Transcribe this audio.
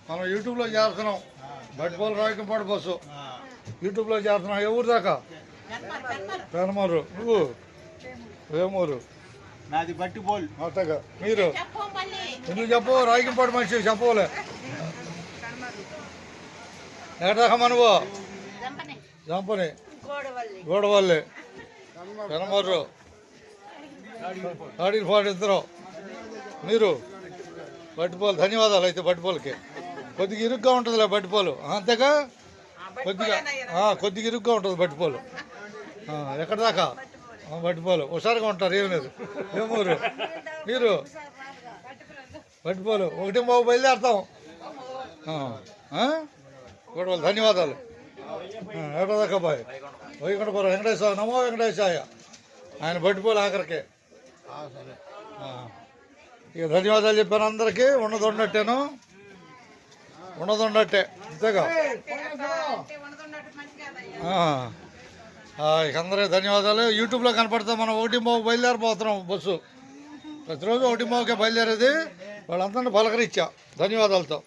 మనం యూట్యూబ్లో చేస్తున్నాం. బట్టిపోలు రాయకంపాడు బస్సు యూట్యూబ్లో చేస్తున్నాం. ఏ ఊరు దాకా? పెనమూరు. నువ్వు వేమూరు. నాది బట్టిపోలు. అత్తగా మీరు ఎందుకు చెప్పు? రాయకంపాడు మనిషి చెప్పలే. ఎక్కడ దాకా మనవు? జంపని, గోడవల్లి, పెనమూరు, ఆడిపాడు ఇద్దరు. మీరు బట్టిపోలు. ధన్యవాదాలు. అయితే బట్టిపోలకి కొద్దిగా ఇరుగ్గా ఉంటుందిలే బట్టిపోలు. అంతేగా కొద్దిగా ఇరుగ్గా ఉంటుంది బట్టిపోలు. ఎక్కడ దాకా? బట్టిపోలు. హుషారుగా ఉంటారు. ఏం లేదు. ఏమూరు. మీరు బట్టిపోలు. 1 బయలుదేరుతాం. గొడవలు. ధన్యవాదాలు. ఎక్కడ దాకా బాయ్? వైకుంఠపురం వెంకటేశ్వర. నమో వెంకటేశాయ. ఆయన బట్టిపోలు ఆఖరికే. ఇక ధన్యవాదాలు చెప్పాను అందరికీ. ఉన్నదొన్నట్టేను. ఉన్నదొన్నట్టే. అంతేగా ఇక అందరికీ ధన్యవాదాలు. యూట్యూబ్లో కనపడతాం. మనం 1 బయలుదేరిపోతున్నాం. బస్సు ప్రతిరోజు 1 బయలుదేరేది. వాళ్ళందరినీ పలకరించా ధన్యవాదాలతో.